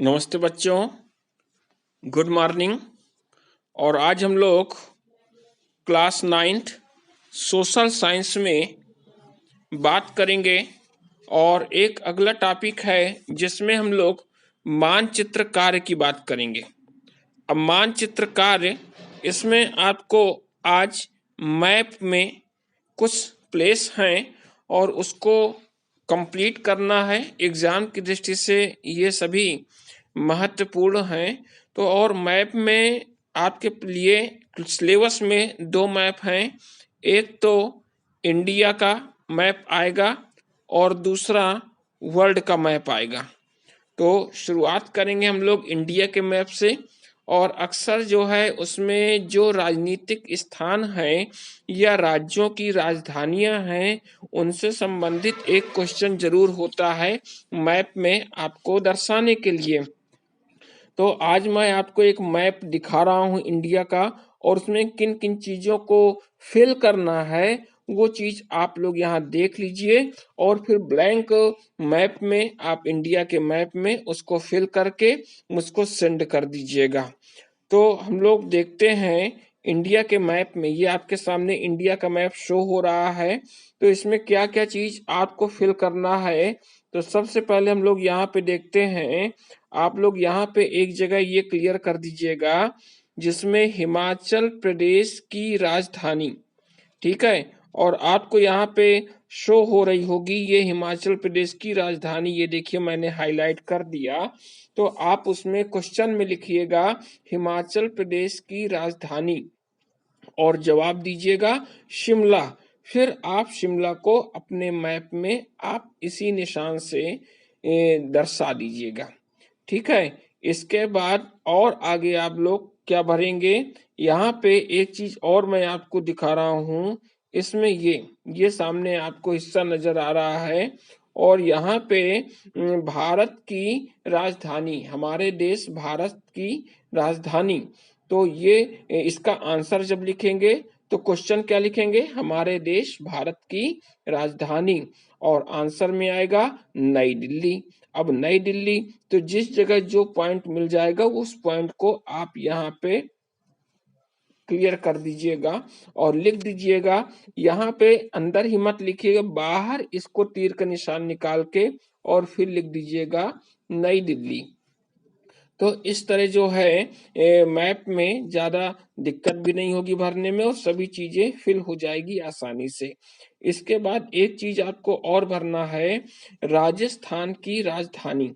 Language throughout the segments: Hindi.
नमस्ते बच्चों, गुड मॉर्निंग। और आज हम लोग क्लास 9th सोशल साइंस में बात करेंगे। और एक अगला टॉपिक है जिसमें हम लोग मानचित्र कार्य की बात करेंगे। अब मानचित्र कार्य, इसमें आपको आज मैप में कुछ प्लेस हैं और उसको कंप्लीट करना है। एग्जाम की दृष्टि से ये सभी महत्वपूर्ण हैं। तो और मैप में आपके लिए सिलेबस में दो मैप हैं। एक तो इंडिया का मैप आएगा और दूसरा वर्ल्ड का मैप आएगा। तो शुरुआत करेंगे हम लोग इंडिया के मैप से। और अक्सर जो है उसमें जो राजनीतिक स्थान हैं या राज्यों की राजधानियां हैं उनसे संबंधित एक क्वेश्चन जरूर होता है मैप में आपको दर्शाने के लिए। तो आज मैं आपको एक मैप दिखा रहा हूं इंडिया का, और उसमें किन किन चीजों को फिल करना है वो चीज आप लोग यहाँ देख लीजिए। और फिर ब्लैंक मैप में आप इंडिया के मैप में उसको फिल करके मुझको सेंड कर दीजिएगा। तो हम लोग देखते हैं इंडिया के मैप में, ये आपके सामने इंडिया का मैप शो हो रहा है। तो इसमें क्या क्या चीज आपको फिल करना है, तो सबसे पहले हम लोग यहाँ पे देखते हैं। आप लोग यहाँ पे एक जगह ये क्लियर कर दीजिएगा जिसमें हिमाचल प्रदेश की राजधानी, ठीक है। और आपको यहाँ पे शो हो रही होगी ये हिमाचल प्रदेश की राजधानी, ये देखिए मैंने हाईलाइट कर दिया। तो आप उसमें क्वेश्चन में लिखिएगा हिमाचल प्रदेश की राजधानी और जवाब दीजिएगा शिमला। फिर आप शिमला को अपने मैप में आप इसी निशान से दर्शा दीजिएगा, ठीक है। इसके बाद और आगे आप लोग क्या भरेंगे, यहाँ पे एक चीज और मैं आपको दिखा रहा हूँ। इसमें ये सामने आपको हिस्सा नजर आ रहा है। और यहाँ पे भारत की राजधानी, हमारे देश भारत की राजधानी। तो ये इसका आंसर जब लिखेंगे तो क्वेश्चन क्या लिखेंगे, हमारे देश भारत की राजधानी, और आंसर में आएगा नई दिल्ली। अब नई दिल्ली, तो जिस जगह जो पॉइंट मिल जाएगा उस पॉइंट को आप यहाँ पे क्लियर कर दीजिएगा और लिख दीजिएगा। यहाँ पे अंदर ही मत लिखिएगा, बाहर इसको तीर का निशान निकाल के और फिर लिख दीजिएगा नई दिल्ली। तो इस तरह जो है मैप में ज्यादा दिक्कत भी नहीं होगी भरने में और सभी चीजें फिल हो जाएगी आसानी से। इसके बाद एक चीज आपको और भरना है, राजस्थान की राजधानी।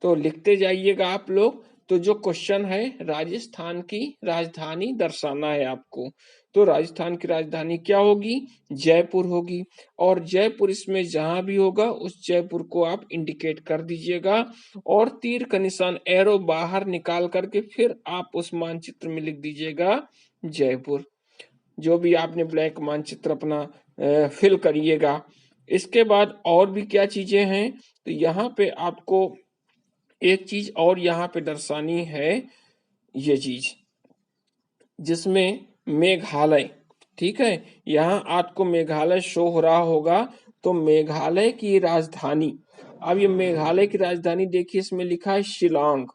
तो लिखते जाइएगा आप लोग। तो जो क्वेश्चन है राजस्थान की राजधानी दर्शाना है आपको। तो राजस्थान की राजधानी क्या होगी, जयपुर होगी। और जयपुर इसमें जहां भी होगा उस जयपुर को आप इंडिकेट कर दीजिएगा और तीर का निशान एरो बाहर निकाल करके फिर आप उस मानचित्र में लिख दीजिएगा जयपुर। जो भी आपने ब्लैक मानचित्र अपना फिल करिएगा। इसके बाद और भी क्या चीजें हैं, तो यहाँ पे आपको एक चीज और यहाँ पे दर्शानी है, ये चीज जिसमें मेघालय, ठीक है। यहाँ आपको मेघालय शो हो रहा होगा। तो मेघालय की राजधानी, अब ये मेघालय की राजधानी देखिए इसमें लिखा है शिलांग,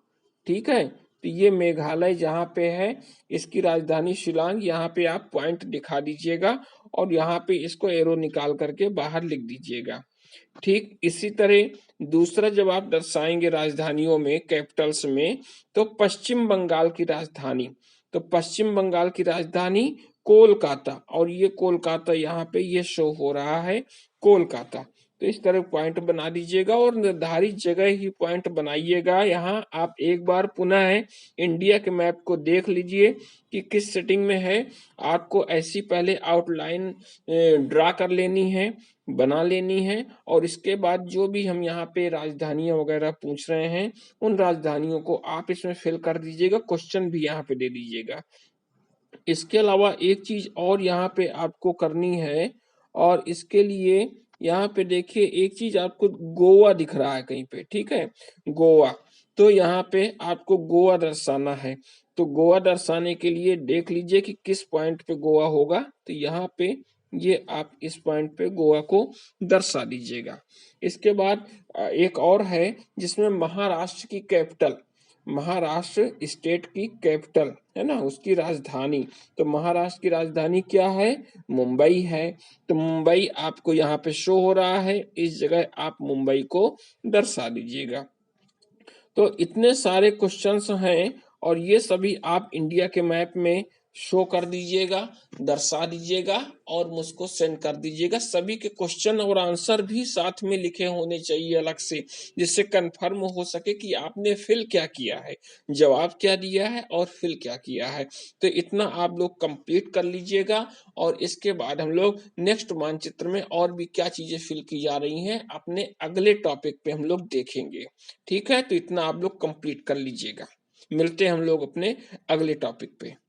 ठीक है। तो ये मेघालय जहाँ पे है इसकी राजधानी शिलांग, यहाँ पे आप पॉइंट दिखा दीजिएगा और यहाँ पे इसको एरो निकाल करके बाहर लिख दीजिएगा। ठीक इसी तरह दूसरा जब आप दर्शाएंगे राजधानियों में, कैपिटल्स में, तो पश्चिम बंगाल की राजधानी। तो पश्चिम बंगाल की राजधानी कोलकाता, और ये कोलकाता यहाँ पे ये शो हो रहा है कोलकाता। तो इस तरह पॉइंट बना दीजिएगा और निर्धारित जगह ही पॉइंट बनाइएगा। यहाँ आप एक बार पुनः इंडिया के मैप को देख लीजिए कि किस सेटिंग में है। आपको ऐसी पहले आउटलाइन ड्रा कर लेनी है, बना लेनी है, और इसके बाद जो भी हम यहाँ पे राजधानियां वगैरह पूछ रहे हैं उन राजधानियों को आप इसमें फिल कर दीजिएगा, क्वेश्चन भी यहाँ पे दे दीजिएगा। इसके अलावा एक चीज और यहाँ पे आपको करनी है, और इसके लिए यहाँ पे देखिए एक चीज आपको गोवा दिख रहा है कहीं पे, ठीक है, गोवा। तो यहाँ पे आपको गोवा दर्शाना है। तो गोवा दर्शाने के लिए देख लीजिए कि किस पॉइंट पे गोवा होगा। तो यहाँ पे ये आप इस पॉइंट पे गोवा को दर्शा दीजिएगा। इसके बाद एक और है जिसमें महाराष्ट्र की कैपिटल, महाराष्ट्र स्टेट की कैपिटल है ना, उसकी राजधानी, तो महाराष्ट्र की राजधानी क्या है? मुंबई है। तो मुंबई आपको यहाँ पे शो हो रहा है, इस जगह आप मुंबई को दर्शा दीजिएगा। तो इतने सारे क्वेश्चंस हैं और ये सभी आप इंडिया के मैप में शो कर दीजिएगा, दर्शा दीजिएगा और मुझको सेंड कर दीजिएगा। सभी के क्वेश्चन और आंसर भी साथ में लिखे होने चाहिए अलग से, जिससे कंफर्म हो सके कि आपने फिल क्या किया है, जवाब क्या दिया है और फिल क्या किया है। तो इतना आप लोग कंप्लीट कर लीजिएगा और इसके बाद हम लोग नेक्स्ट मानचित्र में और भी क्या चीजें फिल की जा रही हैं अपने अगले टॉपिक पे हम लोग देखेंगे। ठीक है, तो इतना आप लोग कंप्लीट कर लीजिएगा। मिलते हैं हम लोग अपने अगले टॉपिक पे।